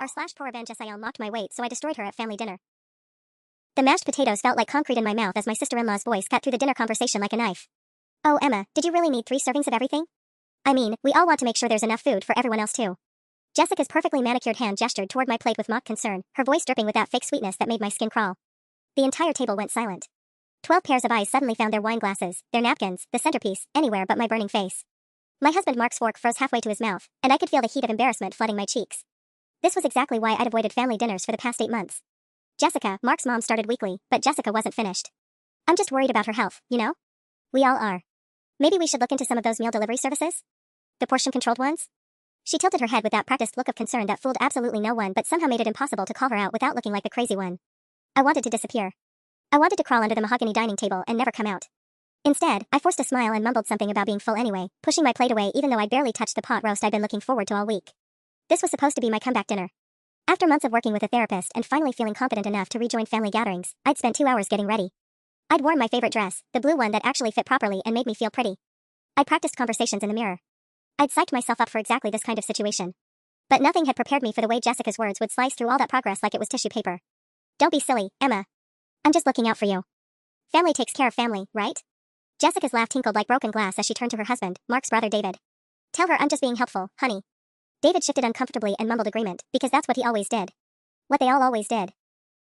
r/ProRevenge SIL mocked my weight, so I destroyed her at family dinner. The mashed potatoes felt like concrete in my mouth as my sister-in-law's voice cut through the dinner conversation like a knife. Oh, Emma, did you really need 3 servings of everything? I mean, we all want to make sure there's enough food for everyone else too. Jessica's perfectly manicured hand gestured toward my plate with mock concern, her voice dripping with that fake sweetness that made my skin crawl. The entire table went silent. 12 pairs of eyes suddenly found their wine glasses, their napkins, the centerpiece, anywhere but my burning face. My husband Mark's fork froze halfway to his mouth, and I could feel the heat of embarrassment flooding my cheeks. This was exactly why I'd avoided family dinners for the past 8 months. Jessica, Mark's mom, started weakly, but Jessica wasn't finished. I'm just worried about her health, you know? We all are. Maybe we should look into some of those meal delivery services? The portion-controlled ones? She tilted her head with that practiced look of concern that fooled absolutely no one but somehow made it impossible to call her out without looking like the crazy one. I wanted to disappear. I wanted to crawl under the mahogany dining table and never come out. Instead, I forced a smile and mumbled something about being full anyway, pushing my plate away even though I'd barely touched the pot roast I'd been looking forward to all week. This was supposed to be my comeback dinner. After months of working with a therapist and finally feeling confident enough to rejoin family gatherings, I'd spent 2 hours getting ready. I'd worn my favorite dress, the blue one that actually fit properly and made me feel pretty. I'd practiced conversations in the mirror. I'd psyched myself up for exactly this kind of situation. But nothing had prepared me for the way Jessica's words would slice through all that progress like it was tissue paper. Don't be silly, Emma. I'm just looking out for you. Family takes care of family, right? Jessica's laugh tinkled like broken glass as she turned to her husband, Mark's brother David. Tell her I'm just being helpful, honey. David shifted uncomfortably and mumbled agreement, because that's what he always did. What they all always did.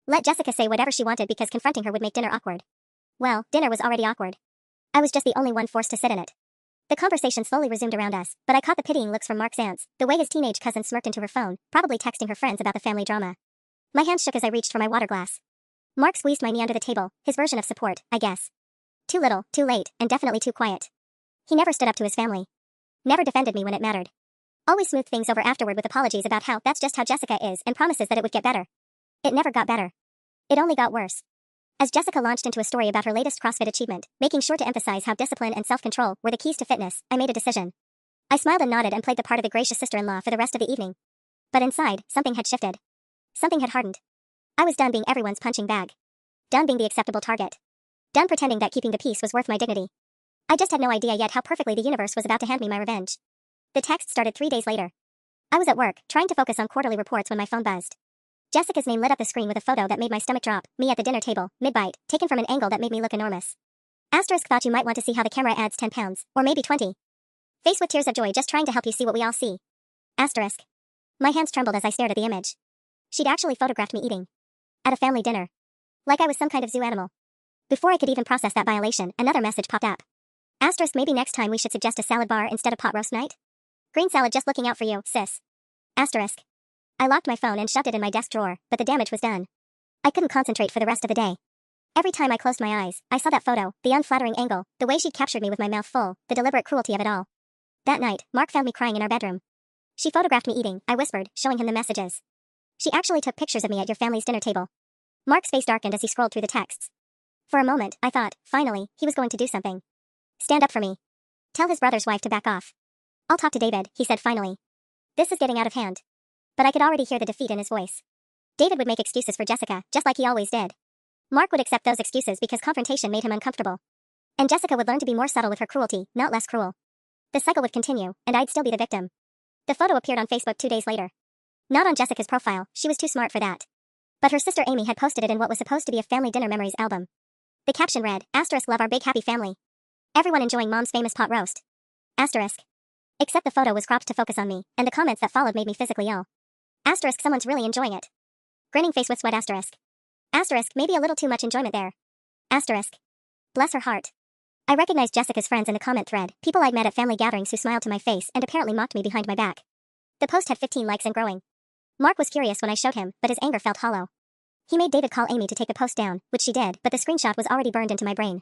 Let Jessica say whatever she wanted because confronting her would make dinner awkward. Well, dinner was already awkward. I was just the only one forced to sit in it. The conversation slowly resumed around us, but I caught the pitying looks from Mark's aunts, the way his teenage cousin smirked into her phone, probably texting her friends about the family drama. My hand shook as I reached for my water glass. Mark squeezed my knee under the table, his version of support, I guess. Too little, too late, and definitely too quiet. He never stood up to his family. Never defended me when it mattered. Always smoothed things over afterward with apologies about how that's just how Jessica is and promises that it would get better. It never got better. It only got worse. As Jessica launched into a story about her latest CrossFit achievement, making sure to emphasize how discipline and self-control were the keys to fitness, I made a decision. I smiled and nodded and played the part of the gracious sister-in-law for the rest of the evening. But inside, something had shifted. Something had hardened. I was done being everyone's punching bag. Done being the acceptable target. Done pretending that keeping the peace was worth my dignity. I just had no idea yet how perfectly the universe was about to hand me my revenge. The text started 3 days later. I was at work, trying to focus on quarterly reports when my phone buzzed. Jessica's name lit up the screen with a photo that made my stomach drop, me at the dinner table, mid-bite, taken from an angle that made me look enormous. Asterisk thought you might want to see how the camera adds 10 pounds, or maybe 20. Face with tears of joy just trying to help you see what we all see. Asterisk. My hands trembled as I stared at the image. She'd actually photographed me eating. At a family dinner. Like I was some kind of zoo animal. Before I could even process that violation, another message popped up. Asterisk, maybe next time we should suggest a salad bar instead of pot roast night? Green salad just looking out for you, sis. Asterisk. I locked my phone and shoved it in my desk drawer, but the damage was done. I couldn't concentrate for the rest of the day. Every time I closed my eyes, I saw that photo, the unflattering angle, the way she'd captured me with my mouth full, the deliberate cruelty of it all. That night, Mark found me crying in our bedroom. She photographed me eating, I whispered, showing him the messages. She actually took pictures of me at your family's dinner table. Mark's face darkened as he scrolled through the texts. For a moment, I thought, finally, he was going to do something. Stand up for me. Tell his brother's wife to back off. I'll talk to David, he said finally. This is getting out of hand. But I could already hear the defeat in his voice. David would make excuses for Jessica, just like he always did. Mark would accept those excuses because confrontation made him uncomfortable. And Jessica would learn to be more subtle with her cruelty, not less cruel. The cycle would continue, and I'd still be the victim. The photo appeared on Facebook 2 days later. Not on Jessica's profile, she was too smart for that. But her sister Amy had posted it in what was supposed to be a family dinner memories album. The caption read, asterisk, love our big happy family. Everyone enjoying mom's famous pot roast. Asterisk. Except the photo was cropped to focus on me, and the comments that followed made me physically ill. Asterisk, someone's really enjoying it. Grinning face with sweat, asterisk. Asterisk, maybe a little too much enjoyment there. Asterisk. Bless her heart. I recognized Jessica's friends in the comment thread, people I'd met at family gatherings who smiled to my face and apparently mocked me behind my back. The post had 15 likes and growing. Mark was curious when I showed him, but his anger felt hollow. He made David call Amy to take the post down, which she did, but the screenshot was already burned into my brain.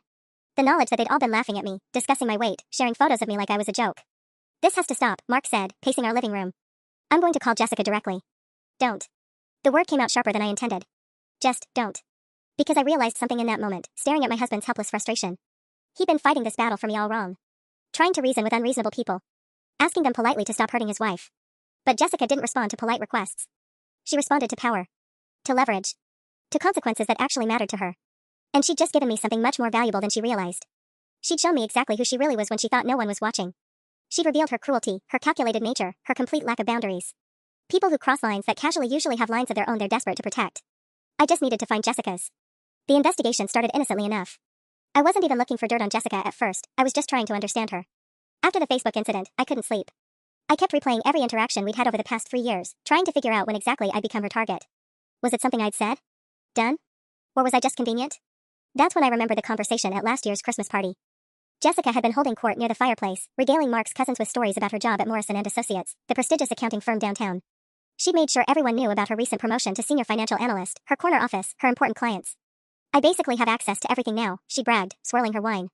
The knowledge that they'd all been laughing at me, discussing my weight, sharing photos of me like I was a joke. This has to stop, Mark said, pacing our living room. I'm going to call Jessica directly. Don't. The word came out sharper than I intended. Just, don't. Because I realized something in that moment, staring at my husband's helpless frustration. He'd been fighting this battle for me all wrong. Trying to reason with unreasonable people. Asking them politely to stop hurting his wife. But Jessica didn't respond to polite requests. She responded to power. To leverage. To consequences that actually mattered to her. And she'd just given me something much more valuable than she realized. She'd shown me exactly who she really was when she thought no one was watching. She'd revealed her cruelty, her calculated nature, her complete lack of boundaries. People who cross lines that casually usually have lines of their own they're desperate to protect. I just needed to find Jessica's. The investigation started innocently enough. I wasn't even looking for dirt on Jessica at first, I was just trying to understand her. After the Facebook incident, I couldn't sleep. I kept replaying every interaction we'd had over the past 3 years, trying to figure out when exactly I'd become her target. Was it something I'd said? Done? Or was I just convenient? That's when I remembered the conversation at last year's Christmas party. Jessica had been holding court near the fireplace, regaling Mark's cousins with stories about her job at Morrison & Associates, the prestigious accounting firm downtown. She'd made sure everyone knew about her recent promotion to senior financial analyst, her corner office, her important clients. I basically have access to everything now, she bragged, swirling her wine.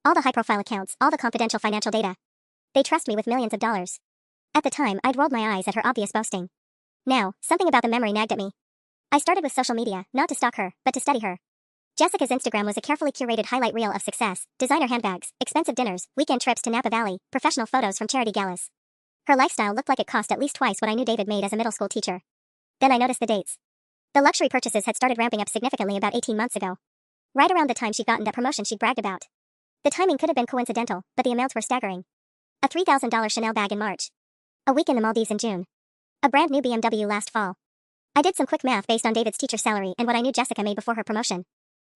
All the high-profile accounts, all the confidential financial data. They trust me with millions of dollars. At the time, I'd rolled my eyes at her obvious boasting. Now, something about the memory nagged at me. I started with social media, not to stalk her, but to study her. Jessica's Instagram was a carefully curated highlight reel of success, designer handbags, expensive dinners, weekend trips to Napa Valley, professional photos from charity galas. Her lifestyle looked like it cost at least twice what I knew David made as a middle school teacher. Then I noticed the dates. The luxury purchases had started ramping up significantly about 18 months ago. Right around the time she'd gotten that promotion she'd bragged about. The timing could have been coincidental, but the amounts were staggering. A $3,000 Chanel bag in March. A week in the Maldives in June. A brand new BMW last fall. I did some quick math based on David's teacher salary and what I knew Jessica made before her promotion.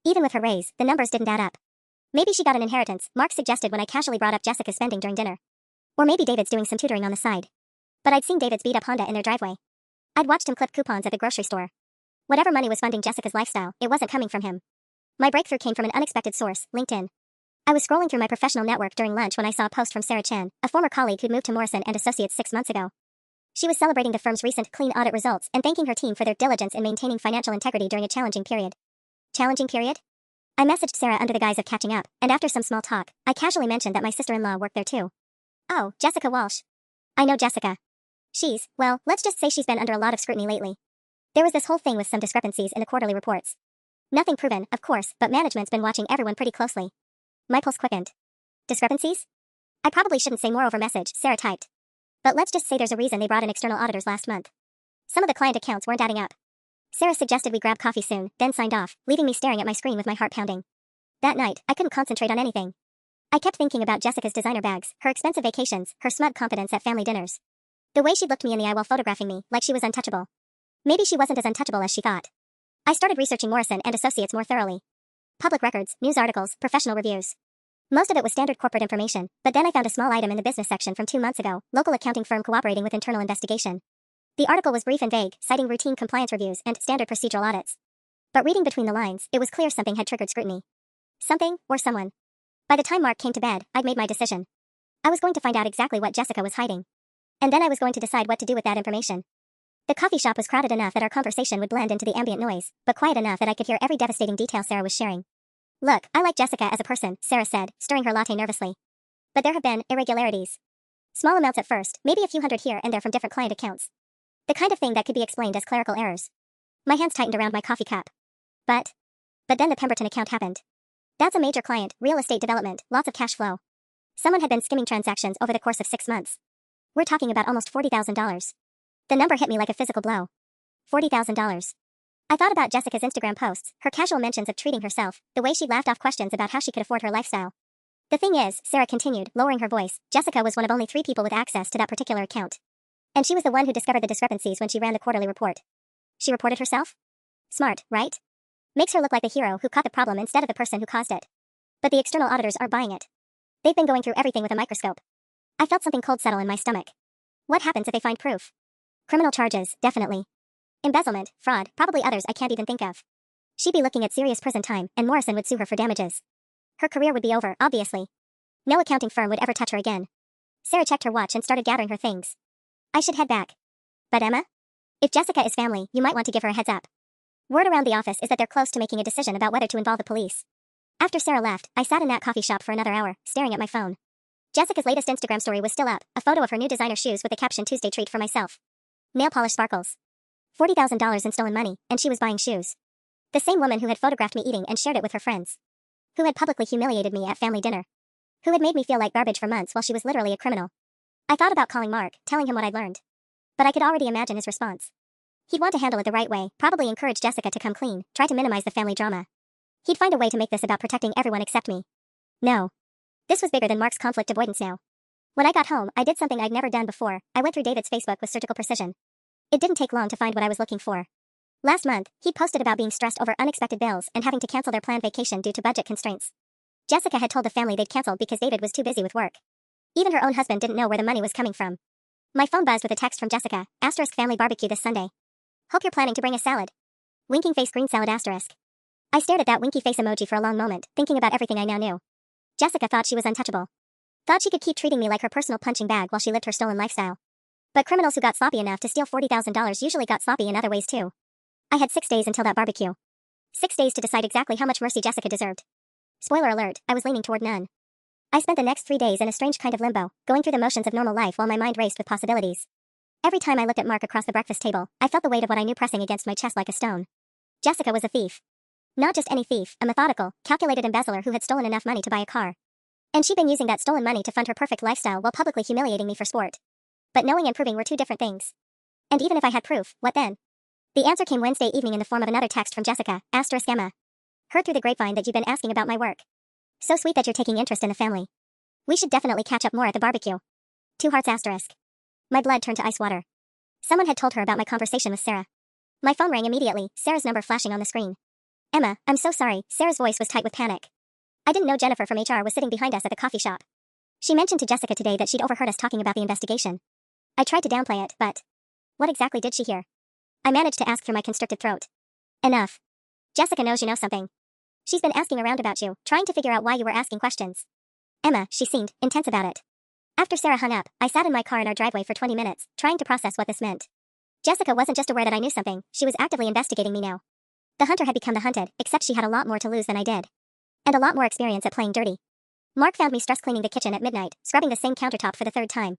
Even with her raise, the numbers didn't add up. Maybe she got an inheritance, Mark suggested when I casually brought up Jessica's spending during dinner. Or maybe David's doing some tutoring on the side. But I'd seen David's beat-up Honda in their driveway. I'd watched him clip coupons at the grocery store. Whatever money was funding Jessica's lifestyle, it wasn't coming from him. My breakthrough came from an unexpected source, LinkedIn. I was scrolling through my professional network during lunch when I saw a post from Sarah Chan, a former colleague who'd moved to Morrison & Associates 6 months ago. She was celebrating the firm's recent clean audit results and thanking her team for their diligence in maintaining financial integrity during a challenging period. Challenging period? I messaged Sarah under the guise of catching up, and after some small talk, I casually mentioned that my sister-in-law worked there too. Oh, Jessica Walsh. I know Jessica. Well, let's just say she's been under a lot of scrutiny lately. There was this whole thing with some discrepancies in the quarterly reports. Nothing proven, of course, but management's been watching everyone pretty closely. My pulse quickened. Discrepancies? I probably shouldn't say more over message, Sarah typed. But let's just say there's a reason they brought in external auditors last month. Some of the client accounts weren't adding up. Sarah suggested we grab coffee soon, then signed off, leaving me staring at my screen with my heart pounding. That night, I couldn't concentrate on anything. I kept thinking about Jessica's designer bags, her expensive vacations, her smug confidence at family dinners. The way she looked me in the eye while photographing me, like she was untouchable. Maybe she wasn't as untouchable as she thought. I started researching Morrison & Associates more thoroughly. Public records, news articles, professional reviews. Most of it was standard corporate information, but then I found a small item in the business section from 2 months ago, local accounting firm cooperating with internal investigation. The article was brief and vague, citing routine compliance reviews and standard procedural audits. But reading between the lines, it was clear something had triggered scrutiny. Something, or someone. By the time Mark came to bed, I'd made my decision. I was going to find out exactly what Jessica was hiding. And then I was going to decide what to do with that information. The coffee shop was crowded enough that our conversation would blend into the ambient noise, but quiet enough that I could hear every devastating detail Sarah was sharing. Look, I like Jessica as a person, Sarah said, stirring her latte nervously. But there have been irregularities. Small amounts at first, maybe a few hundred here and there from different client accounts. The kind of thing that could be explained as clerical errors. My hands tightened around my coffee cup. But then the Pemberton account happened. That's a major client, real estate development, lots of cash flow. Someone had been skimming transactions over the course of 6 months. We're talking about almost $40,000. The number hit me like a physical blow. $40,000. I thought about Jessica's Instagram posts, her casual mentions of treating herself, the way she laughed off questions about how she could afford her lifestyle. The thing is, Sarah continued, lowering her voice, Jessica was one of only 3 people with access to that particular account. And she was the one who discovered the discrepancies when she ran the quarterly report. She reported herself? Smart, right? Makes her look like the hero who caught the problem instead of the person who caused it. But the external auditors aren't buying it. They've been going through everything with a microscope. I felt something cold settle in my stomach. What happens if they find proof? Criminal charges, definitely. Embezzlement, fraud, probably others I can't even think of. She'd be looking at serious prison time, and Morrison would sue her for damages. Her career would be over, obviously. No accounting firm would ever touch her again. Sarah checked her watch and started gathering her things. I should head back. But Emma? If Jessica is family, you might want to give her a heads up. Word around the office is that they're close to making a decision about whether to involve the police. After Sarah left, I sat in that coffee shop for another hour, staring at my phone. Jessica's latest Instagram story was still up, a photo of her new designer shoes with the caption Tuesday treat for myself. Nail polish sparkles. $40,000 in stolen money, and she was buying shoes. The same woman who had photographed me eating and shared it with her friends. Who had publicly humiliated me at family dinner. Who had made me feel like garbage for months while she was literally a criminal. I thought about calling Mark, telling him what I'd learned. But I could already imagine his response. He'd want to handle it the right way, probably encourage Jessica to come clean, try to minimize the family drama. He'd find a way to make this about protecting everyone except me. No. This was bigger than Mark's conflict avoidance now. When I got home, I did something I'd never done before. I went through David's Facebook with surgical precision. It didn't take long to find what I was looking for. Last month, he'd posted about being stressed over unexpected bills and having to cancel their planned vacation due to budget constraints. Jessica had told the family they'd canceled because David was too busy with work. Even her own husband didn't know where the money was coming from. My phone buzzed with a text from Jessica, * family barbecue this Sunday. Hope you're planning to bring a salad. Winking face green salad *. I stared at that winky face emoji for a long moment, thinking about everything I now knew. Jessica thought she was untouchable. Thought she could keep treating me like her personal punching bag while she lived her stolen lifestyle. But criminals who got sloppy enough to steal $40,000 usually got sloppy in other ways too. I had 6 days until that barbecue. 6 days to decide exactly how much mercy Jessica deserved. Spoiler alert, I was leaning toward none. I spent the next 3 days in a strange kind of limbo, going through the motions of normal life while my mind raced with possibilities. Every time I looked at Mark across the breakfast table, I felt the weight of what I knew pressing against my chest like a stone. Jessica was a thief. Not just any thief, a methodical, calculated embezzler who had stolen enough money to buy a car. And she'd been using that stolen money to fund her perfect lifestyle while publicly humiliating me for sport. But knowing and proving were two different things. And even if I had proof, what then? The answer came Wednesday evening in the form of another text from Jessica, * Emma. Heard through the grapevine that you've been asking about my work. So sweet that you're taking interest in the family. We should definitely catch up more at the barbecue. 2 hearts *. My blood turned to ice water. Someone had told her about my conversation with Sarah. My phone rang immediately, Sarah's number flashing on the screen. Emma, I'm so sorry, Sarah's voice was tight with panic. I didn't know Jennifer from HR was sitting behind us at the coffee shop. She mentioned to Jessica today that she'd overheard us talking about the investigation. I tried to downplay it, but what exactly did she hear? I managed to ask through my constricted throat. Enough. Jessica knows you know something. She's been asking around about you, trying to figure out why you were asking questions. Emma, she seemed intense about it. After Sarah hung up, I sat in my car in our driveway for 20 minutes, trying to process what this meant. Jessica wasn't just aware that I knew something, she was actively investigating me now. The hunter had become the hunted, except she had a lot more to lose than I did. And a lot more experience at playing dirty. Mark found me stress cleaning the kitchen at midnight, scrubbing the same countertop for the 3rd time.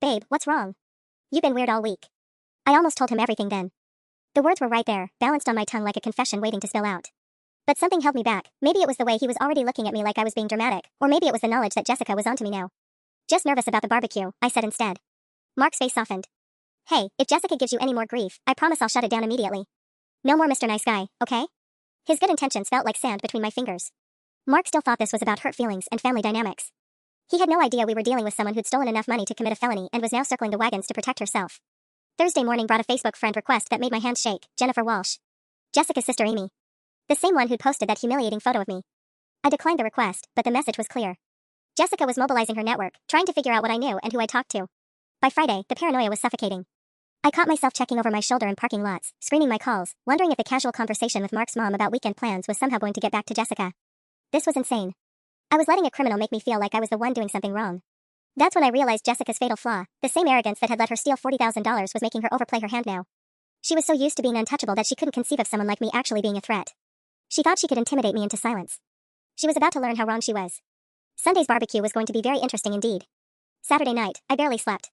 Babe, what's wrong? You've been weird all week. I almost told him everything then. The words were right there, balanced on my tongue like a confession waiting to spill out. But something held me back. Maybe it was the way he was already looking at me like I was being dramatic, or maybe it was the knowledge that Jessica was onto me now. Just nervous about the barbecue, I said instead. Mark's face softened. Hey, if Jessica gives you any more grief, I promise I'll shut it down immediately. No more Mr. Nice Guy, okay? His good intentions felt like sand between my fingers. Mark still thought this was about hurt feelings and family dynamics. He had no idea we were dealing with someone who'd stolen enough money to commit a felony and was now circling the wagons to protect herself. Thursday morning brought a Facebook friend request that made my hands shake, Jennifer Walsh. Jessica's sister Amy. The same one who'd posted that humiliating photo of me. I declined the request, but the message was clear. Jessica was mobilizing her network, trying to figure out what I knew and who I talked to. By Friday, the paranoia was suffocating. I caught myself checking over my shoulder in parking lots, screening my calls, wondering if the casual conversation with Mark's mom about weekend plans was somehow going to get back to Jessica. This was insane. I was letting a criminal make me feel like I was the one doing something wrong. That's when I realized Jessica's fatal flaw, the same arrogance that had let her steal $40,000 was making her overplay her hand now. She was so used to being untouchable that she couldn't conceive of someone like me actually being a threat. She thought she could intimidate me into silence. She was about to learn how wrong she was. Sunday's barbecue was going to be very interesting indeed. Saturday night, I barely slept.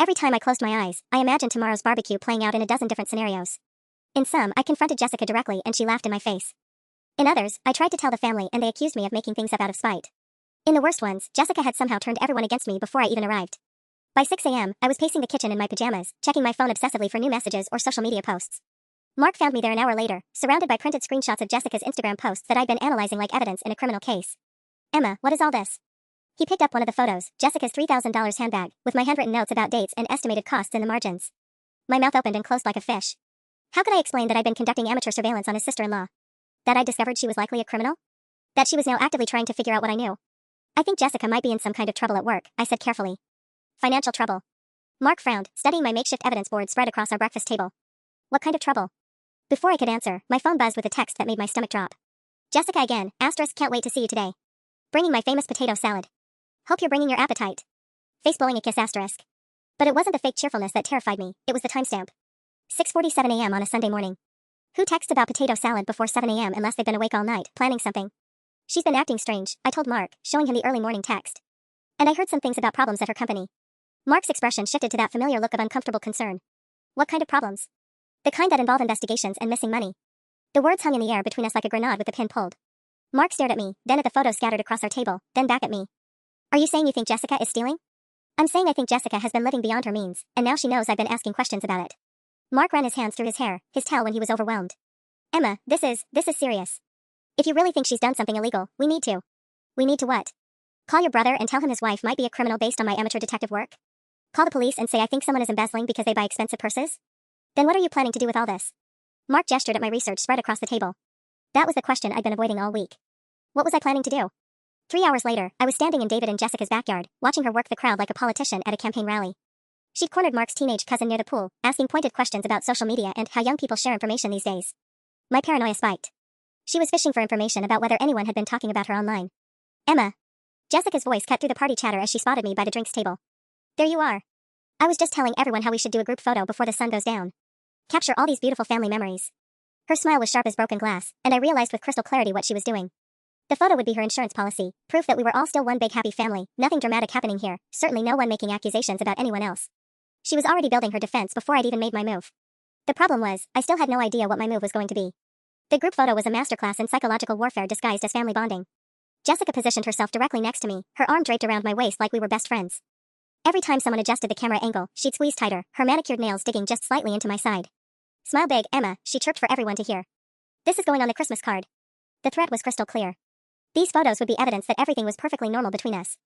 Every time I closed my eyes, I imagined tomorrow's barbecue playing out in a dozen different scenarios. In some, I confronted Jessica directly and she laughed in my face. In others, I tried to tell the family and they accused me of making things up out of spite. In the worst ones, Jessica had somehow turned everyone against me before I even arrived. By 6 a.m., I was pacing the kitchen in my pajamas, checking my phone obsessively for new messages or social media posts. Mark found me there an hour later, surrounded by printed screenshots of Jessica's Instagram posts that I'd been analyzing like evidence in a criminal case. Emma, what is all this? He picked up one of the photos, Jessica's $3,000 handbag, with my handwritten notes about dates and estimated costs in the margins. My mouth opened and closed like a fish. How could I explain that I'd been conducting amateur surveillance on his sister-in-law? That I'd discovered she was likely a criminal? That she was now actively trying to figure out what I knew? I think Jessica might be in some kind of trouble at work, I said carefully. Financial trouble. Mark frowned, studying my makeshift evidence board spread across our breakfast table. What kind of trouble? Before I could answer, my phone buzzed with a text that made my stomach drop. Jessica again, * can't wait to see you today. Bringing my famous potato salad. Hope you're bringing your appetite. Face blowing a kiss *. But it wasn't the fake cheerfulness that terrified me, it was the timestamp. 6:47 a.m. on a Sunday morning. Who texts about potato salad before 7 a.m. unless they've been awake all night, planning something? She's been acting strange, I told Mark, showing him the early morning text. And I heard some things about problems at her company. Mark's expression shifted to that familiar look of uncomfortable concern. What kind of problems? The kind that involve investigations and missing money. The words hung in the air between us like a grenade with the pin pulled. Mark stared at me, then at the photos scattered across our table, then back at me. Are you saying you think Jessica is stealing? I'm saying I think Jessica has been living beyond her means, and now she knows I've been asking questions about it. Mark ran his hands through his hair, his towel when he was overwhelmed. Emma, this is serious. If you really think she's done something illegal, we need to. We need to what? Call your brother and tell him his wife might be a criminal based on my amateur detective work? Call the police and say I think someone is embezzling because they buy expensive purses? Then what are you planning to do with all this? Mark gestured at my research spread across the table. That was the question I'd been avoiding all week. What was I planning to do? 3 hours later, I was standing in David and Jessica's backyard, watching her work the crowd like a politician at a campaign rally. She'd cornered Mark's teenage cousin near the pool, asking pointed questions about social media and how young people share information these days. My paranoia spiked. She was fishing for information about whether anyone had been talking about her online. Emma. Jessica's voice cut through the party chatter as she spotted me by the drinks table. There you are. I was just telling everyone how we should do a group photo before the sun goes down. Capture all these beautiful family memories. Her smile was sharp as broken glass, and I realized with crystal clarity what she was doing. The photo would be her insurance policy, proof that we were all still one big happy family, nothing dramatic happening here, certainly no one making accusations about anyone else. She was already building her defense before I'd even made my move. The problem was, I still had no idea what my move was going to be. The group photo was a masterclass in psychological warfare disguised as family bonding. Jessica positioned herself directly next to me, her arm draped around my waist like we were best friends. Every time someone adjusted the camera angle, she'd squeeze tighter, her manicured nails digging just slightly into my side. Smile big, Emma, she chirped for everyone to hear. This is going on the Christmas card. The threat was crystal clear. These photos would be evidence that everything was perfectly normal between us.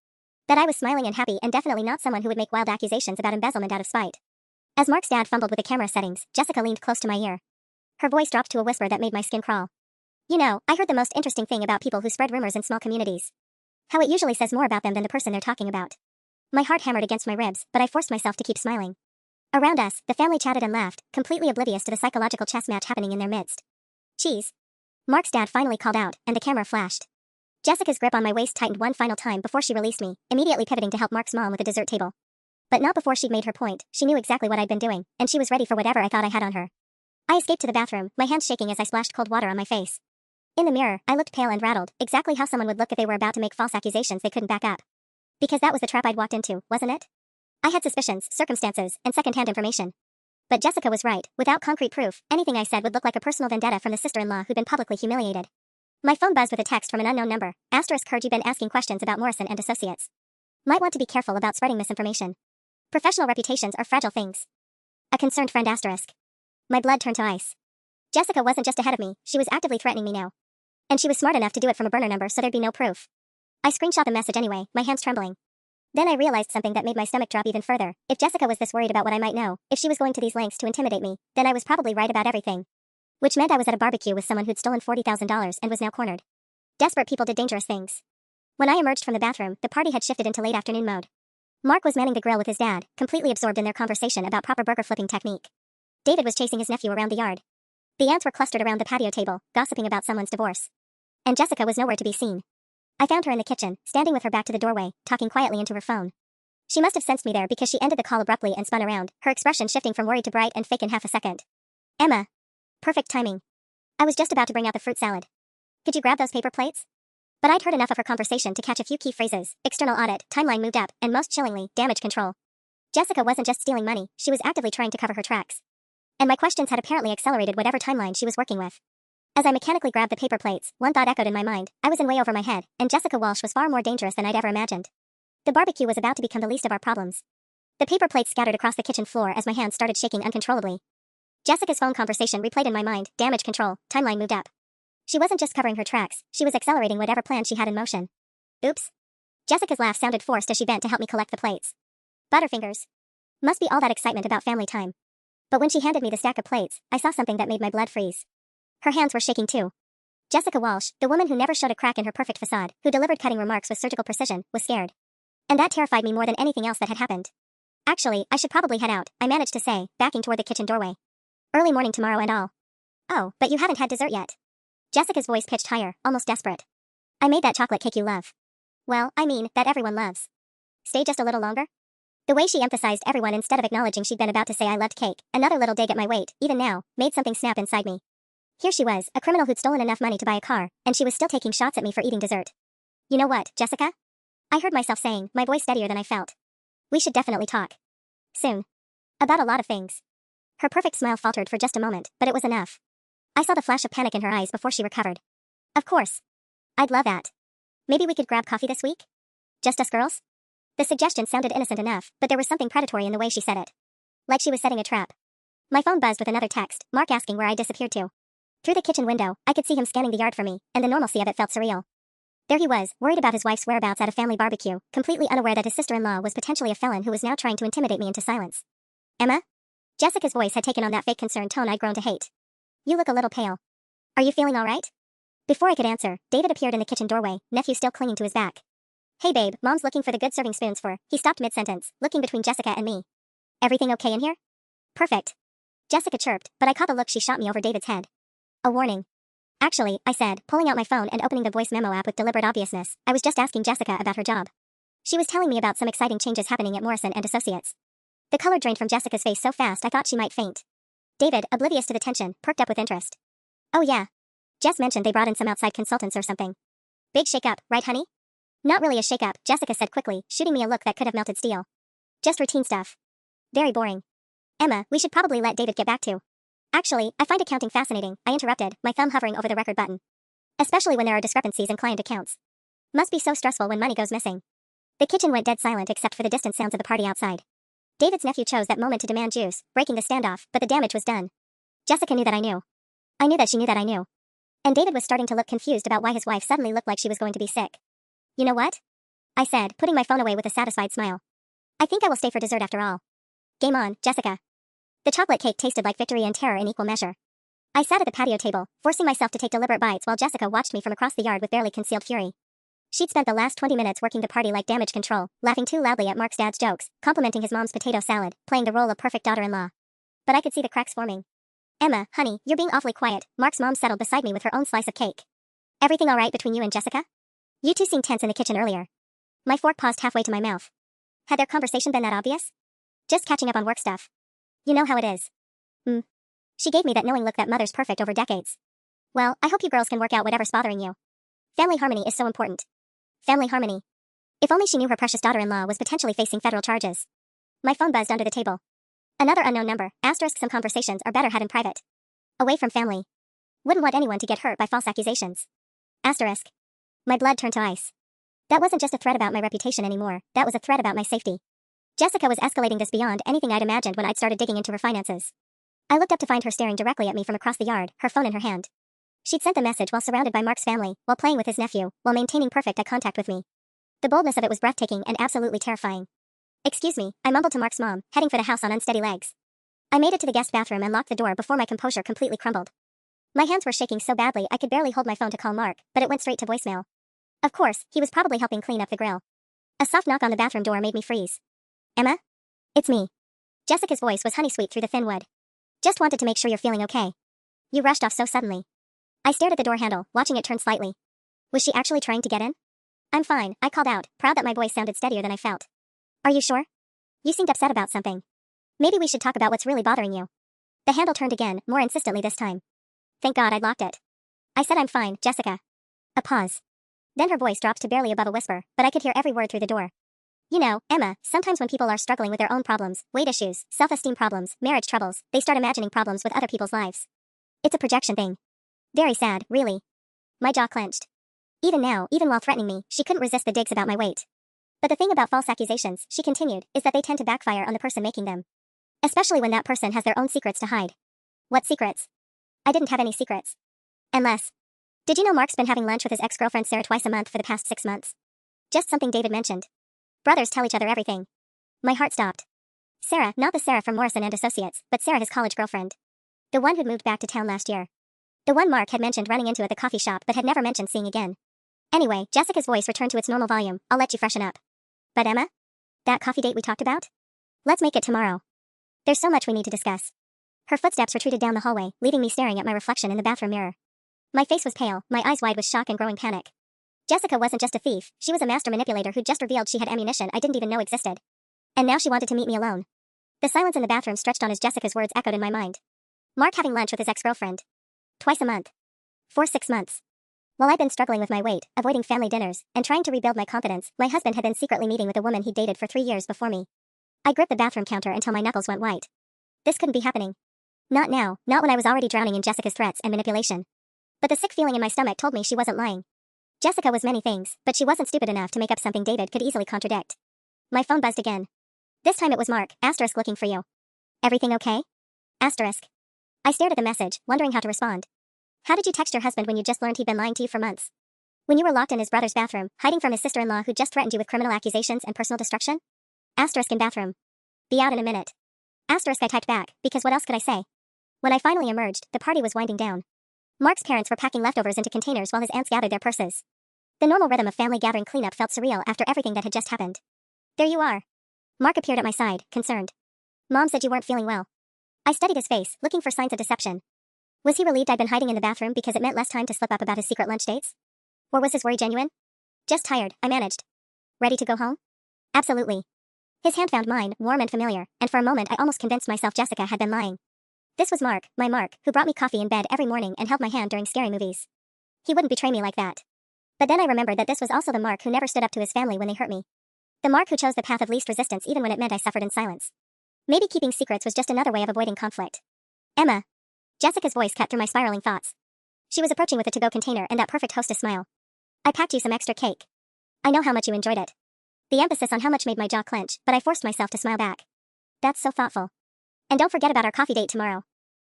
That I was smiling and happy and definitely not someone who would make wild accusations about embezzlement out of spite. As Mark's dad fumbled with the camera settings, Jessica leaned close to my ear. Her voice dropped to a whisper that made my skin crawl. You know, I heard the most interesting thing about people who spread rumors in small communities. How it usually says more about them than the person they're talking about. My heart hammered against my ribs, but I forced myself to keep smiling. Around us, the family chatted and laughed, completely oblivious to the psychological chess match happening in their midst. Cheese. Mark's dad finally called out, and the camera flashed. Jessica's grip on my waist tightened one final time before she released me, immediately pivoting to help Mark's mom with the dessert table. But not before she'd made her point. She knew exactly what I'd been doing, and she was ready for whatever I thought I had on her. I escaped to the bathroom, my hands shaking as I splashed cold water on my face. In the mirror, I looked pale and rattled, exactly how someone would look if they were about to make false accusations they couldn't back up. Because that was the trap I'd walked into, wasn't it? I had suspicions, circumstances, and secondhand information. But Jessica was right. Without concrete proof, anything I said would look like a personal vendetta from the sister-in-law who'd been publicly humiliated. My phone buzzed with a text from an unknown number. Heard you've been asking questions about Morrison and Associates. Might want to be careful about spreading misinformation. Professional reputations are fragile things. A concerned friend asterisk. My blood turned to ice. Jessica wasn't just ahead of me, she was actively threatening me now. And she was smart enough to do it from a burner number so there'd be no proof. I screenshot the message anyway, my hands trembling. Then I realized something that made my stomach drop even further. If Jessica was this worried about what I might know, if she was going to these lengths to intimidate me, then I was probably right about everything. Which meant I was at a barbecue with someone who'd stolen $40,000 and was now cornered. Desperate people did dangerous things. When I emerged from the bathroom, the party had shifted into late afternoon mode. Mark was manning the grill with his dad, completely absorbed in their conversation about proper burger flipping technique. David was chasing his nephew around the yard. The aunts were clustered around the patio table, gossiping about someone's divorce. And Jessica was nowhere to be seen. I found her in the kitchen, standing with her back to the doorway, talking quietly into her phone. She must have sensed me there because she ended the call abruptly and spun around, her expression shifting from worried to bright and fake in half a second. Emma. Perfect timing. I was just about to bring out the fruit salad. Could you grab those paper plates? But I'd heard enough of her conversation to catch a few key phrases: external audit, timeline moved up, and most chillingly, damage control. Jessica wasn't just stealing money, she was actively trying to cover her tracks. And my questions had apparently accelerated whatever timeline she was working with. As I mechanically grabbed the paper plates, one thought echoed in my mind: I was in way over my head, and Jessica Walsh was far more dangerous than I'd ever imagined. The barbecue was about to become the least of our problems. The paper plates scattered across the kitchen floor as my hands started shaking uncontrollably. Jessica's phone conversation replayed in my mind: damage control, timeline moved up. She wasn't just covering her tracks, she was accelerating whatever plan she had in motion. Oops. Jessica's laugh sounded forced as she bent to help me collect the plates. Butterfingers. Must be all that excitement about family time. But when she handed me the stack of plates, I saw something that made my blood freeze. Her hands were shaking too. Jessica Walsh, the woman who never showed a crack in her perfect facade, who delivered cutting remarks with surgical precision, was scared. And that terrified me more than anything else that had happened. Actually, I should probably head out, I managed to say, backing toward the kitchen doorway. Early morning tomorrow and all. Oh, but you haven't had dessert yet. Jessica's voice pitched higher, almost desperate. I made that chocolate cake you love. Well, I mean, that everyone loves. Stay just a little longer? The way she emphasized everyone instead of acknowledging she'd been about to say I loved cake, another little dig at my weight, even now, made something snap inside me. Here she was, a criminal who'd stolen enough money to buy a car, and she was still taking shots at me for eating dessert. You know what, Jessica? I heard myself saying, my voice steadier than I felt. We should definitely talk. Soon. About a lot of things. Her perfect smile faltered for just a moment, but it was enough. I saw the flash of panic in her eyes before she recovered. Of course. I'd love that. Maybe we could grab coffee this week? Just us girls? The suggestion sounded innocent enough, but there was something predatory in the way she said it. Like she was setting a trap. My phone buzzed with another text, Mark asking where I disappeared to. Through the kitchen window, I could see him scanning the yard for me, and the normalcy of it felt surreal. There he was, worried about his wife's whereabouts at a family barbecue, completely unaware that his sister-in-law was potentially a felon who was now trying to intimidate me into silence. Emma? Jessica's voice had taken on that fake concerned tone I'd grown to hate. You look a little pale. Are you feeling all right? Before I could answer, David appeared in the kitchen doorway, nephew still clinging to his back. Hey babe, mom's looking for the good serving spoons for. He stopped mid-sentence, looking between Jessica and me. Everything okay in here? Perfect. Jessica chirped, but I caught the look she shot me over David's head. A warning. Actually, I said, pulling out my phone and opening the voice memo app with deliberate obviousness, I was just asking Jessica about her job. She was telling me about some exciting changes happening at Morrison and Associates. The color drained from Jessica's face so fast I thought she might faint. David, oblivious to the tension, perked up with interest. Oh yeah. Jess mentioned they brought in some outside consultants or something. Big shake-up, right honey? Not really a shake-up, Jessica said quickly, shooting me a look that could have melted steel. Just routine stuff. Very boring. Emma, we should probably let David get back to. Actually, I find accounting fascinating, I interrupted, my thumb hovering over the record button. Especially when there are discrepancies in client accounts. Must be so stressful when money goes missing. The kitchen went dead silent except for the distant sounds of the party outside. David's nephew chose that moment to demand juice, breaking the standoff, but the damage was done. Jessica knew that I knew. I knew that she knew that I knew. And David was starting to look confused about why his wife suddenly looked like she was going to be sick. You know what? I said, putting my phone away with a satisfied smile. I think I will stay for dessert after all. Game on, Jessica. The chocolate cake tasted like victory and terror in equal measure. I sat at the patio table, forcing myself to take deliberate bites while Jessica watched me from across the yard with barely concealed fury. She'd spent the last 20 minutes working the party like damage control, laughing too loudly at Mark's dad's jokes, complimenting his mom's potato salad, playing the role of perfect daughter-in-law. But I could see the cracks forming. Emma, honey, you're being awfully quiet, Mark's mom settled beside me with her own slice of cake. Everything all right between you and Jessica? You two seemed tense in the kitchen earlier. My fork paused halfway to my mouth. Had their conversation been that obvious? Just catching up on work stuff. You know how it is. She gave me that knowing look that mother's perfect over decades. Well, I hope you girls can work out whatever's bothering you. Family harmony is so important. Family harmony. If only she knew her precious daughter-in-law was potentially facing federal charges. My phone buzzed under the table. Another unknown number, asterisk some conversations are better had in private. Away from family. Wouldn't want anyone to get hurt by false accusations. Asterisk. My blood turned to ice. That wasn't just a threat about my reputation anymore, that was a threat about my safety. Jessica was escalating this beyond anything I'd imagined when I'd started digging into her finances. I looked up to find her staring directly at me from across the yard, her phone in her hand. She'd sent the message while surrounded by Mark's family, while playing with his nephew, while maintaining perfect eye contact with me. The boldness of it was breathtaking and absolutely terrifying. Excuse me, I mumbled to Mark's mom, heading for the house on unsteady legs. I made it to the guest bathroom and locked the door before my composure completely crumbled. My hands were shaking so badly I could barely hold my phone to call Mark, but it went straight to voicemail. Of course, he was probably helping clean up the grill. A soft knock on the bathroom door made me freeze. Emma? It's me. Jessica's voice was honey-sweet through the thin wood. Just wanted to make sure you're feeling okay. You rushed off so suddenly. I stared at the door handle, watching it turn slightly. Was she actually trying to get in? I'm fine, I called out, proud that my voice sounded steadier than I felt. Are you sure? You seemed upset about something. Maybe we should talk about what's really bothering you. The handle turned again, more insistently this time. Thank God I'd locked it. I said I'm fine, Jessica. A pause. Then her voice dropped to barely above a whisper, but I could hear every word through the door. You know, Emma, sometimes when people are struggling with their own problems, weight issues, self-esteem problems, marriage troubles, they start imagining problems with other people's lives. It's a projection thing. Very sad, really. My jaw clenched. Even now, even while threatening me, she couldn't resist the digs about my weight. But the thing about false accusations, she continued, is that they tend to backfire on the person making them. Especially when that person has their own secrets to hide. What secrets? I didn't have any secrets. Unless. Did you know Mark's been having lunch with his ex-girlfriend Sarah twice a month for the past 6 months? Just something David mentioned. Brothers tell each other everything. My heart stopped. Sarah, not the Sarah from Morrison and Associates, but Sarah his college girlfriend. The one who'd moved back to town last year. The one Mark had mentioned running into at the coffee shop but had never mentioned seeing again. Anyway, Jessica's voice returned to its normal volume. I'll let you freshen up. But Emma? That coffee date we talked about? Let's make it tomorrow. There's so much we need to discuss. Her footsteps retreated down the hallway, leaving me staring at my reflection in the bathroom mirror. My face was pale, my eyes wide with shock and growing panic. Jessica wasn't just a thief, she was a master manipulator who just revealed she had ammunition I didn't even know existed. And now she wanted to meet me alone. The silence in the bathroom stretched on as Jessica's words echoed in my mind. Mark having lunch with his ex-girlfriend. Twice a month. For 6 months. While I'd been struggling with my weight, avoiding family dinners, and trying to rebuild my confidence, my husband had been secretly meeting with a woman he'd dated for 3 years before me. I gripped the bathroom counter until my knuckles went white. This couldn't be happening. Not now, not when I was already drowning in Jessica's threats and manipulation. But the sick feeling in my stomach told me she wasn't lying. Jessica was many things, but she wasn't stupid enough to make up something David could easily contradict. My phone buzzed again. This time it was Mark, asterisk looking for you. Everything okay? Asterisk. I stared at the message, wondering how to respond. How did you text your husband when you just learned he'd been lying to you for months? When you were locked in his brother's bathroom, hiding from his sister-in-law who just threatened you with criminal accusations and personal destruction? Asterisk in bathroom. Be out in a minute. Asterisk I typed back, because what else could I say? When I finally emerged, the party was winding down. Mark's parents were packing leftovers into containers while his aunts gathered their purses. The normal rhythm of family gathering cleanup felt surreal after everything that had just happened. There you are. Mark appeared at my side, concerned. Mom said you weren't feeling well. I studied his face, looking for signs of deception. Was he relieved I'd been hiding in the bathroom because it meant less time to slip up about his secret lunch dates? Or was his worry genuine? Just tired, I managed. Ready to go home? Absolutely. His hand found mine, warm and familiar, and for a moment I almost convinced myself Jessica had been lying. This was Mark, my Mark, who brought me coffee in bed every morning and held my hand during scary movies. He wouldn't betray me like that. But then I remembered that this was also the Mark who never stood up to his family when they hurt me. The Mark who chose the path of least resistance even when it meant I suffered in silence. Maybe keeping secrets was just another way of avoiding conflict. Emma. Jessica's voice cut through my spiraling thoughts. She was approaching with a to-go container and that perfect hostess smile. I packed you some extra cake. I know how much you enjoyed it. The emphasis on how much made my jaw clench, but I forced myself to smile back. That's so thoughtful. And don't forget about our coffee date tomorrow.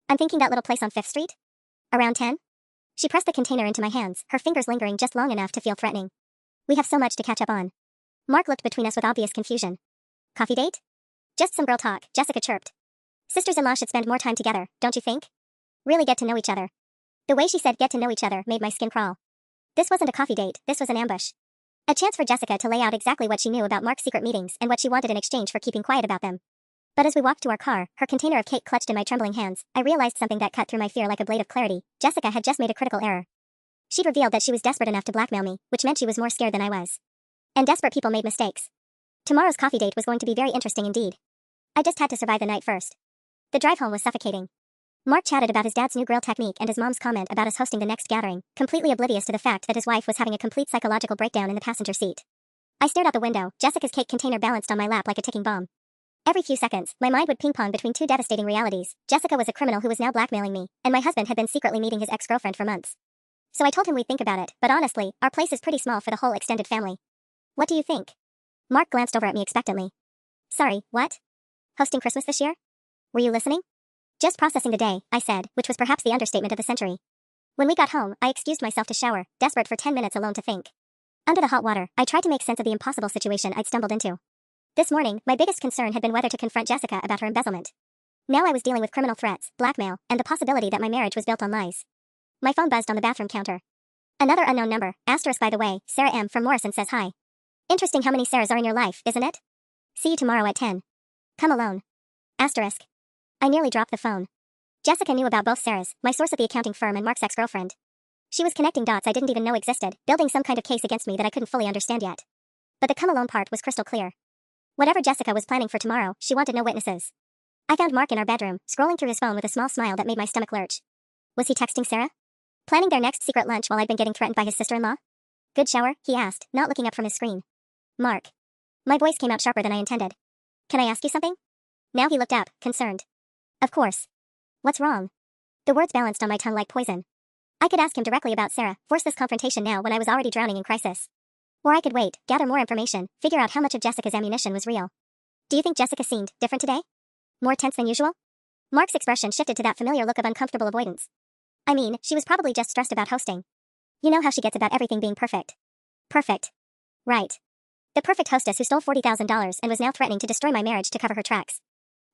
I'm thinking that little place on 5th Street? Around 10? She pressed the container into my hands, her fingers lingering just long enough to feel threatening. We have so much to catch up on. Mark looked between us with obvious confusion. Coffee date? Just some girl talk, Jessica chirped. Sisters-in-law should spend more time together, don't you think? Really get to know each other. The way she said get to know each other made my skin crawl. This wasn't a coffee date, this was an ambush. A chance for Jessica to lay out exactly what she knew about Mark's secret meetings and what she wanted in exchange for keeping quiet about them. But as we walked to our car, her container of cake clutched in my trembling hands, I realized something that cut through my fear like a blade of clarity. Jessica had just made a critical error. She'd revealed that she was desperate enough to blackmail me, which meant she was more scared than I was. And desperate people made mistakes. Tomorrow's coffee date was going to be very interesting indeed. I just had to survive the night first. The drive home was suffocating. Mark chatted about his dad's new grill technique and his mom's comment about us hosting the next gathering, completely oblivious to the fact that his wife was having a complete psychological breakdown in the passenger seat. I stared out the window, Jessica's cake container balanced on my lap like a ticking bomb. Every few seconds, my mind would ping-pong between two devastating realities. Jessica was a criminal who was now blackmailing me, and my husband had been secretly meeting his ex-girlfriend for months. So I told him we'd think about it, but honestly, our place is pretty small for the whole extended family. What do you think? Mark glanced over at me expectantly. Sorry, what? Hosting Christmas this year? Were you listening? Just processing the day, I said, which was perhaps the understatement of the century. When we got home, I excused myself to shower, desperate for 10 minutes alone to think. Under the hot water, I tried to make sense of the impossible situation I'd stumbled into. This morning, my biggest concern had been whether to confront Jessica about her embezzlement. Now I was dealing with criminal threats, blackmail, and the possibility that my marriage was built on lies. My phone buzzed on the bathroom counter. Another unknown number, asterisk by the way, Sarah M. from Morrison says hi. Interesting how many Sarahs are in your life, isn't it? See you tomorrow at 10. Come alone. Asterisk. I nearly dropped the phone. Jessica knew about both Sarahs, my source at the accounting firm and Mark's ex-girlfriend. She was connecting dots I didn't even know existed, building some kind of case against me that I couldn't fully understand yet. But the come alone part was crystal clear. Whatever Jessica was planning for tomorrow, she wanted no witnesses. I found Mark in our bedroom, scrolling through his phone with a small smile that made my stomach lurch. Was he texting Sarah? Planning their next secret lunch while I'd been getting threatened by his sister-in-law? Good shower? He asked, not looking up from his screen. Mark. My voice came out sharper than I intended. Can I ask you something? Now he looked up, concerned. Of course. What's wrong? The words balanced on my tongue like poison. I could ask him directly about Sarah, force this confrontation now when I was already drowning in crisis. Or I could wait, gather more information, figure out how much of Jessica's ammunition was real. Do you think Jessica seemed different today? More tense than usual? Mark's expression shifted to that familiar look of uncomfortable avoidance. I mean, she was probably just stressed about hosting. You know how she gets about everything being perfect. Perfect. Right. The perfect hostess who stole $40,000 and was now threatening to destroy my marriage to cover her tracks.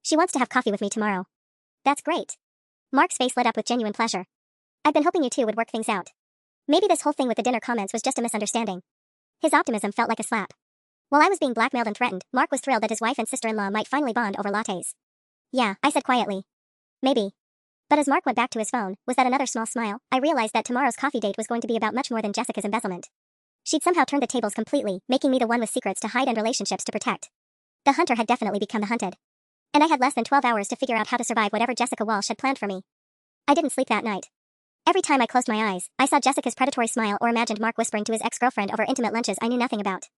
She wants to have coffee with me tomorrow. That's great. Mark's face lit up with genuine pleasure. I'd been hoping you two would work things out. Maybe this whole thing with the dinner comments was just a misunderstanding. His optimism felt like a slap. While I was being blackmailed and threatened, Mark was thrilled that his wife and sister-in-law might finally bond over lattes. Yeah, I said quietly. Maybe. But as Mark went back to his phone, with that another small smile, I realized that tomorrow's coffee date was going to be about much more than Jessica's embezzlement. She'd somehow turned the tables completely, making me the one with secrets to hide and relationships to protect. The hunter had definitely become the hunted. And I had less than 12 hours to figure out how to survive whatever Jessica Walsh had planned for me. I didn't sleep that night. Every time I closed my eyes, I saw Jessica's predatory smile or imagined Mark whispering to his ex-girlfriend over intimate lunches I knew nothing about.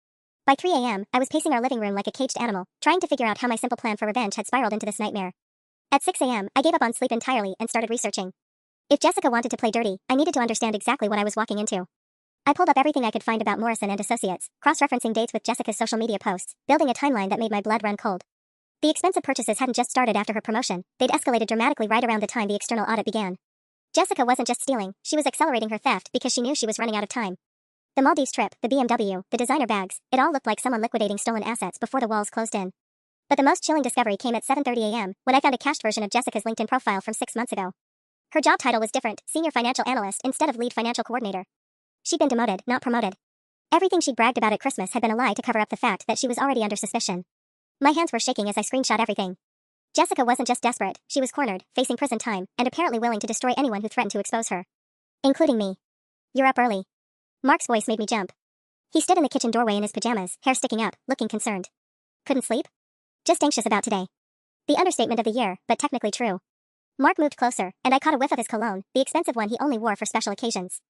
By 3 a.m., I was pacing our living room like a caged animal, trying to figure out how my simple plan for revenge had spiraled into this nightmare. At 6 a.m., I gave up on sleep entirely and started researching. If Jessica wanted to play dirty, I needed to understand exactly what I was walking into. I pulled up everything I could find about Morrison and Associates, cross-referencing dates with Jessica's social media posts, building a timeline that made my blood run cold. The expensive purchases hadn't just started after her promotion, they'd escalated dramatically right around the time the external audit began. Jessica wasn't just stealing, she was accelerating her theft because she knew she was running out of time. The Maldives trip, the BMW, the designer bags, it all looked like someone liquidating stolen assets before the walls closed in. But the most chilling discovery came at 7:30 a.m. when I found a cached version of Jessica's LinkedIn profile from 6 months ago. Her job title was different, senior financial analyst instead of lead financial coordinator. She'd been demoted, not promoted. Everything she'd bragged about at Christmas had been a lie to cover up the fact that she was already under suspicion. My hands were shaking as I screenshot everything. Jessica wasn't just desperate, she was cornered, facing prison time, and apparently willing to destroy anyone who threatened to expose her. Including me. You're up early. Mark's voice made me jump. He stood in the kitchen doorway in his pajamas, hair sticking up, looking concerned. Couldn't sleep? Just anxious about today. The understatement of the year, but technically true. Mark moved closer, and I caught a whiff of his cologne, the expensive one he only wore for special occasions.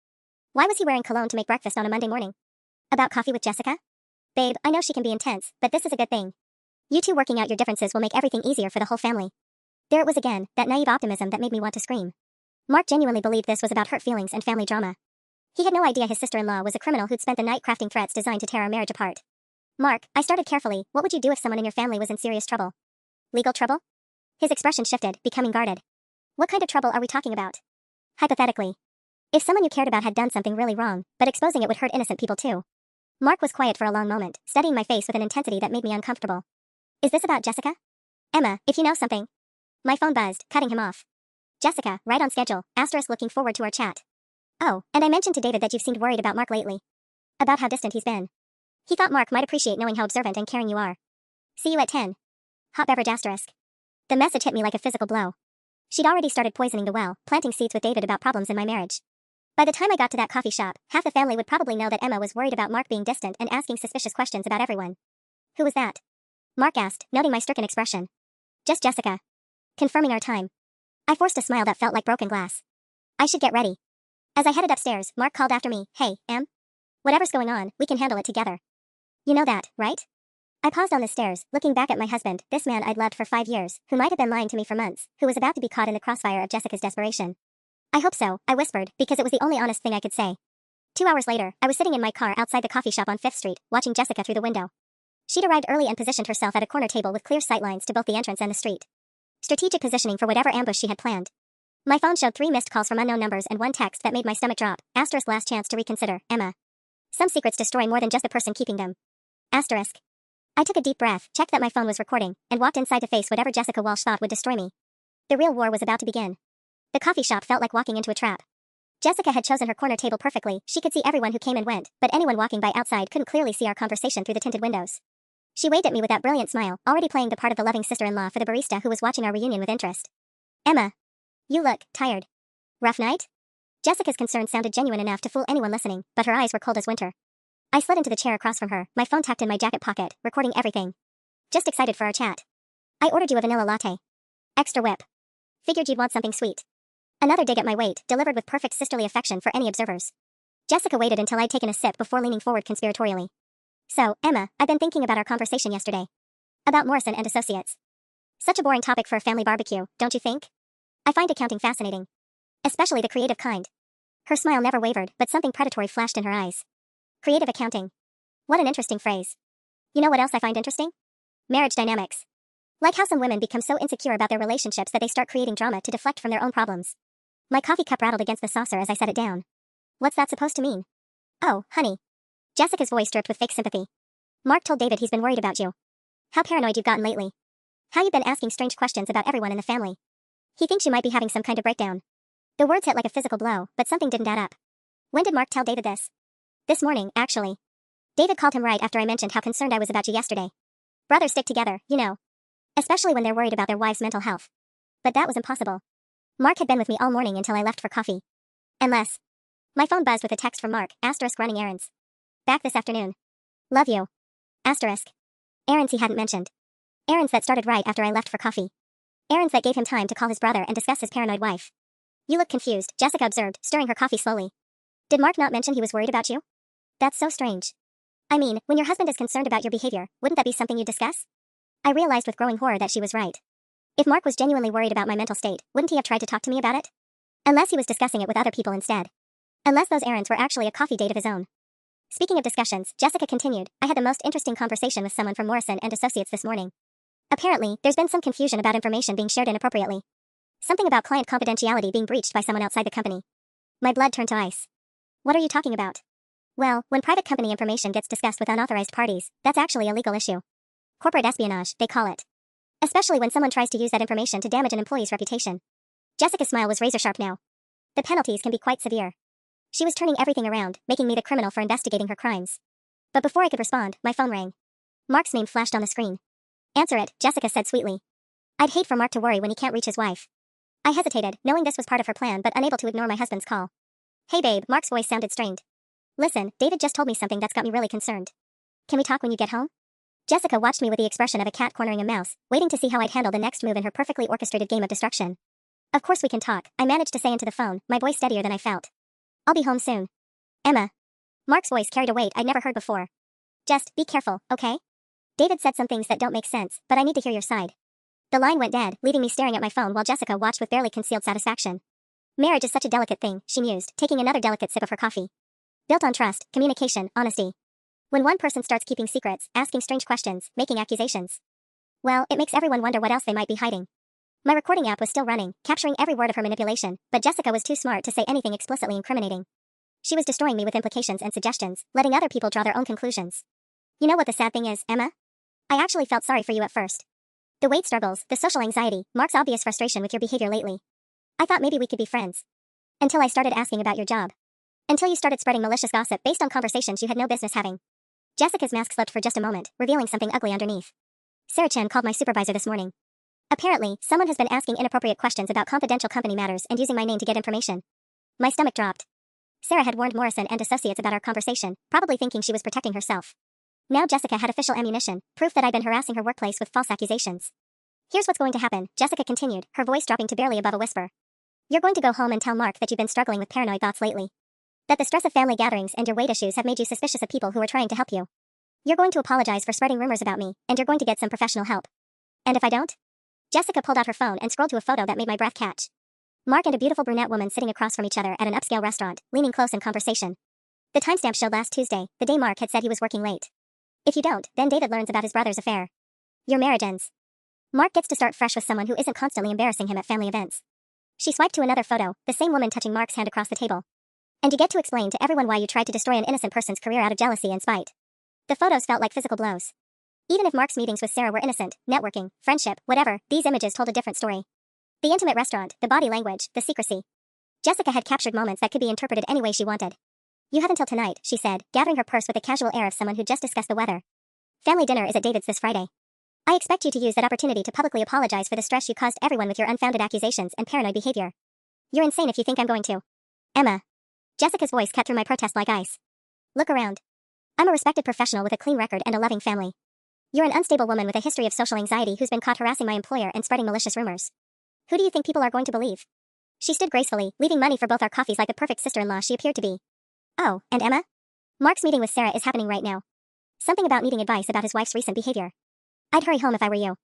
Why was he wearing cologne to make breakfast on a Monday morning? About coffee with Jessica? Babe, I know she can be intense, but this is a good thing. You two working out your differences will make everything easier for the whole family. There it was again, that naive optimism that made me want to scream. Mark genuinely believed this was about hurt feelings and family drama. He had no idea his sister-in-law was a criminal who'd spent the night crafting threats designed to tear our marriage apart. Mark, I started carefully, what would you do if someone in your family was in serious trouble? Legal trouble? His expression shifted, becoming guarded. What kind of trouble are we talking about? Hypothetically. If someone you cared about had done something really wrong, but exposing it would hurt innocent people too. Mark was quiet for a long moment, studying my face with an intensity that made me uncomfortable. Is this about Jessica? Emma, if you know something. My phone buzzed, cutting him off. Jessica, right on schedule, asterisk looking forward to our chat. Oh, and I mentioned to David that you've seemed worried about Mark lately. About how distant he's been. He thought Mark might appreciate knowing how observant and caring you are. See you at 10. Hot beverage asterisk. The message hit me like a physical blow. She'd already started poisoning the well, planting seeds with David about problems in my marriage. By the time I got to that coffee shop, half the family would probably know that Emma was worried about Mark being distant and asking suspicious questions about everyone. Who was that? Mark asked, noting my stricken expression. Just Jessica. Confirming our time. I forced a smile that felt like broken glass. I should get ready. As I headed upstairs, Mark called after me, hey, Em? Whatever's going on, we can handle it together. You know that, right? I paused on the stairs, looking back at my husband, this man I'd loved for 5 years, who might have been lying to me for months, who was about to be caught in the crossfire of Jessica's desperation. I hope so, I whispered, because it was the only honest thing I could say. 2 hours later, I was sitting in my car outside the coffee shop on 5th Street, watching Jessica through the window. She'd arrived early and positioned herself at a corner table with clear sightlines to both the entrance and the street. Strategic positioning for whatever ambush she had planned. My phone showed 3 missed calls from unknown numbers and 1 text that made my stomach drop, asterisk last chance to reconsider, Emma. Some secrets destroy more than just the person keeping them. Asterisk. I took a deep breath, checked that my phone was recording, and walked inside to face whatever Jessica Walsh thought would destroy me. The real war was about to begin. The coffee shop felt like walking into a trap. Jessica had chosen her corner table perfectly, she could see everyone who came and went, but anyone walking by outside couldn't clearly see our conversation through the tinted windows. She waved at me with that brilliant smile, already playing the part of the loving sister-in-law for the barista who was watching our reunion with interest. Emma. You look tired. Rough night? Jessica's concern sounded genuine enough to fool anyone listening, but her eyes were cold as winter. I slid into the chair across from her, my phone tucked in my jacket pocket, recording everything. Just excited for our chat. I ordered you a vanilla latte. Extra whip. Figured you'd want something sweet. Another dig at my weight, delivered with perfect sisterly affection for any observers. Jessica waited until I'd taken a sip before leaning forward conspiratorially. So, Emma, I've been thinking about our conversation yesterday. About Morrison and Associates. Such a boring topic for a family barbecue, don't you think? I find accounting fascinating. Especially the creative kind. Her smile never wavered, but something predatory flashed in her eyes. Creative accounting. What an interesting phrase. You know what else I find interesting? Marriage dynamics. Like how some women become so insecure about their relationships that they start creating drama to deflect from their own problems. My coffee cup rattled against the saucer as I set it down. What's that supposed to mean? Oh, honey. Jessica's voice dripped with fake sympathy. Mark told David he's been worried about you. How paranoid you've gotten lately. How you've been asking strange questions about everyone in the family. He thinks you might be having some kind of breakdown. The words hit like a physical blow, but something didn't add up. When did Mark tell David this? This morning, actually. David called him right after I mentioned how concerned I was about you yesterday. Brothers stick together, you know. Especially when they're worried about their wives' mental health. But that was impossible. Mark had been with me all morning until I left for coffee. Unless. My phone buzzed with a text from Mark, asterisk running errands. Back this afternoon. Love you. Asterisk. Errands he hadn't mentioned. Errands that started right after I left for coffee. Errands that gave him time to call his brother and discuss his paranoid wife. You look confused, Jessica observed, stirring her coffee slowly. Did Mark not mention he was worried about you? That's so strange. I mean, when your husband is concerned about your behavior, wouldn't that be something you discuss? I realized with growing horror that she was right. If Mark was genuinely worried about my mental state, wouldn't he have tried to talk to me about it? Unless he was discussing it with other people instead. Unless those errands were actually a coffee date of his own. Speaking of discussions, Jessica continued, I had the most interesting conversation with someone from Morrison and Associates this morning. Apparently, there's been some confusion about information being shared inappropriately. Something about client confidentiality being breached by someone outside the company. My blood turned to ice. What are you talking about? Well, when private company information gets discussed with unauthorized parties, that's actually a legal issue. Corporate espionage, they call it. Especially when someone tries to use that information to damage an employee's reputation. Jessica's smile was razor-sharp now. The penalties can be quite severe. She was turning everything around, making me the criminal for investigating her crimes. But before I could respond, my phone rang. Mark's name flashed on the screen. Answer it, Jessica said sweetly. I'd hate for Mark to worry when he can't reach his wife. I hesitated, knowing this was part of her plan but unable to ignore my husband's call. Hey babe, Mark's voice sounded strained. Listen, David just told me something that's got me really concerned. Can we talk when you get home? Jessica watched me with the expression of a cat cornering a mouse, waiting to see how I'd handle the next move in her perfectly orchestrated game of destruction. Of course we can talk, I managed to say into the phone, my voice steadier than I felt. I'll be home soon. Emma. Mark's voice carried a weight I'd never heard before. Just, be careful, okay? David said some things that don't make sense, but I need to hear your side. The line went dead, leaving me staring at my phone while Jessica watched with barely concealed satisfaction. Marriage is such a delicate thing, she mused, taking another delicate sip of her coffee. Built on trust, communication, honesty. When one person starts keeping secrets, asking strange questions, making accusations, well, it makes everyone wonder what else they might be hiding. My recording app was still running, capturing every word of her manipulation, but Jessica was too smart to say anything explicitly incriminating. She was destroying me with implications and suggestions, letting other people draw their own conclusions. You know what the sad thing is, Emma? I actually felt sorry for you at first. The weight struggles, the social anxiety, Mark's obvious frustration with your behavior lately. I thought maybe we could be friends. Until I started asking about your job. Until you started spreading malicious gossip based on conversations you had no business having. Jessica's mask slipped for just a moment, revealing something ugly underneath. Sarah Chen called my supervisor this morning. Apparently, someone has been asking inappropriate questions about confidential company matters and using my name to get information. My stomach dropped. Sarah had warned Morrison and associates about our conversation, probably thinking she was protecting herself. Now Jessica had official ammunition, proof that I'd been harassing her workplace with false accusations. Here's what's going to happen, Jessica continued, her voice dropping to barely above a whisper. You're going to go home and tell Mark that you've been struggling with paranoid thoughts lately. That the stress of family gatherings and your weight issues have made you suspicious of people who are trying to help you. You're going to apologize for spreading rumors about me, and you're going to get some professional help. And if I don't? Jessica pulled out her phone and scrolled to a photo that made my breath catch. Mark and a beautiful brunette woman sitting across from each other at an upscale restaurant, leaning close in conversation. The timestamp showed last Tuesday, the day Mark had said he was working late. If you don't, then David learns about his brother's affair. Your marriage ends. Mark gets to start fresh with someone who isn't constantly embarrassing him at family events. She swiped to another photo, the same woman touching Mark's hand across the table. And you get to explain to everyone why you tried to destroy an innocent person's career out of jealousy and spite. The photos felt like physical blows. Even if Mark's meetings with Sarah were innocent, networking, friendship, whatever, these images told a different story. The intimate restaurant, the body language, the secrecy. Jessica had captured moments that could be interpreted any way she wanted. You have until tonight, she said, gathering her purse with the casual air of someone who just discussed the weather. Family dinner is at David's this Friday. I expect you to use that opportunity to publicly apologize for the stress you caused everyone with your unfounded accusations and paranoid behavior. You're insane if you think I'm going to. Emma. Jessica's voice cut through my protest like ice. Look around. I'm a respected professional with a clean record and a loving family. You're an unstable woman with a history of social anxiety who's been caught harassing my employer and spreading malicious rumors. Who do you think people are going to believe? She stood gracefully, leaving money for both our coffees like the perfect sister-in-law she appeared to be. Oh, and Emma? Mark's meeting with Sarah is happening right now. Something about needing advice about his wife's recent behavior. I'd hurry home if I were you.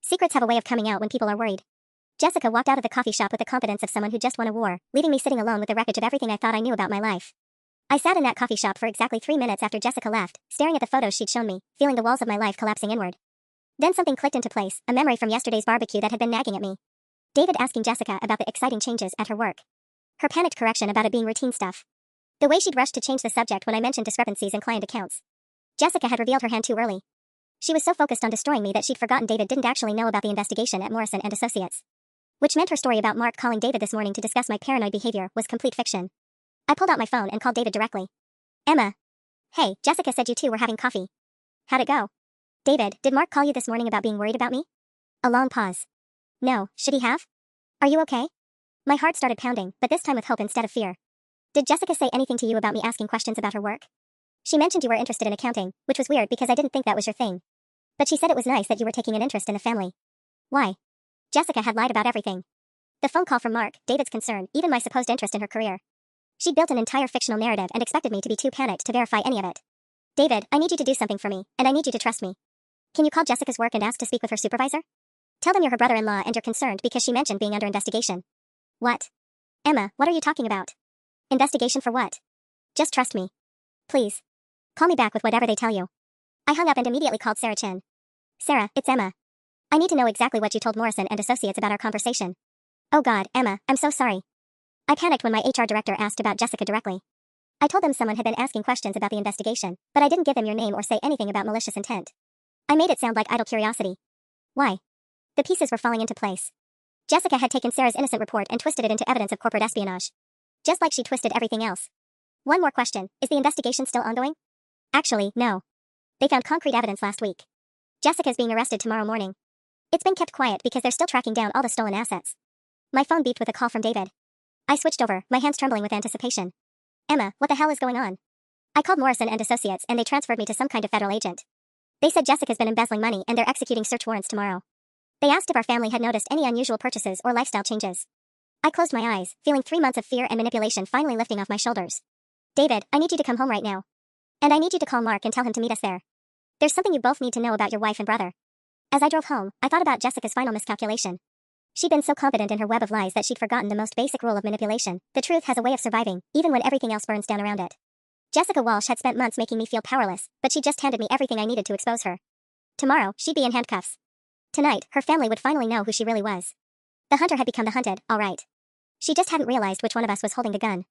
Secrets have a way of coming out when people are worried. Jessica walked out of the coffee shop with the confidence of someone who just won a war, leaving me sitting alone with the wreckage of everything I thought I knew about my life. I sat in that coffee shop for exactly 3 minutes after Jessica left, staring at the photos she'd shown me, feeling the walls of my life collapsing inward. Then something clicked into place, a memory from yesterday's barbecue that had been nagging at me. David asking Jessica about the exciting changes at her work. Her panicked correction about it being routine stuff. The way she'd rushed to change the subject when I mentioned discrepancies in client accounts. Jessica had revealed her hand too early. She was so focused on destroying me that she'd forgotten David didn't actually know about the investigation at Morrison and Associates. Which meant her story about Mark calling David this morning to discuss my paranoid behavior was complete fiction. I pulled out my phone and called David directly. Emma. Hey, Jessica said you two were having coffee. How'd it go? David, did Mark call you this morning about being worried about me? A long pause. No, should he have? Are you okay? My heart started pounding, but this time with hope instead of fear. Did Jessica say anything to you about me asking questions about her work? She mentioned you were interested in accounting, which was weird because I didn't think that was your thing. But she said it was nice that you were taking an interest in the family. Why? Jessica had lied about everything. The phone call from Mark, David's concern, even my supposed interest in her career. She'd built an entire fictional narrative and expected me to be too panicked to verify any of it. David, I need you to do something for me, and I need you to trust me. Can you call Jessica's work and ask to speak with her supervisor? Tell them you're her brother-in-law and you're concerned because she mentioned being under investigation. What? Emma, what are you talking about? Investigation for what? Just trust me. Please. Call me back with whatever they tell you. I hung up and immediately called Sarah Chen. Sarah, it's Emma. I need to know exactly what you told Morrison and Associates about our conversation. Oh God, Emma, I'm so sorry. I panicked when my HR director asked about Jessica directly. I told them someone had been asking questions about the investigation, but I didn't give them your name or say anything about malicious intent. I made it sound like idle curiosity. Why? The pieces were falling into place. Jessica had taken Sarah's innocent report and twisted it into evidence of corporate espionage. Just like she twisted everything else. One more question, is the investigation still ongoing? Actually, no. They found concrete evidence last week. Jessica's being arrested tomorrow morning. It's been kept quiet because they're still tracking down all the stolen assets. My phone beeped with a call from David. I switched over, my hands trembling with anticipation. Emma, what the hell is going on? I called Morrison and Associates and they transferred me to some kind of federal agent. They said Jessica's been embezzling money and they're executing search warrants tomorrow. They asked if our family had noticed any unusual purchases or lifestyle changes. I closed my eyes, feeling 3 months of fear and manipulation finally lifting off my shoulders. David, I need you to come home right now. And I need you to call Mark and tell him to meet us there. There's something you both need to know about your wife and brother. As I drove home, I thought about Jessica's final miscalculation. She'd been so confident in her web of lies that she'd forgotten the most basic rule of manipulation. The truth has a way of surviving, even when everything else burns down around it. Jessica Walsh had spent months making me feel powerless, but she just handed me everything I needed to expose her. Tomorrow, she'd be in handcuffs. Tonight, her family would finally know who she really was. The hunter had become the hunted, all right. She just hadn't realized which one of us was holding the gun.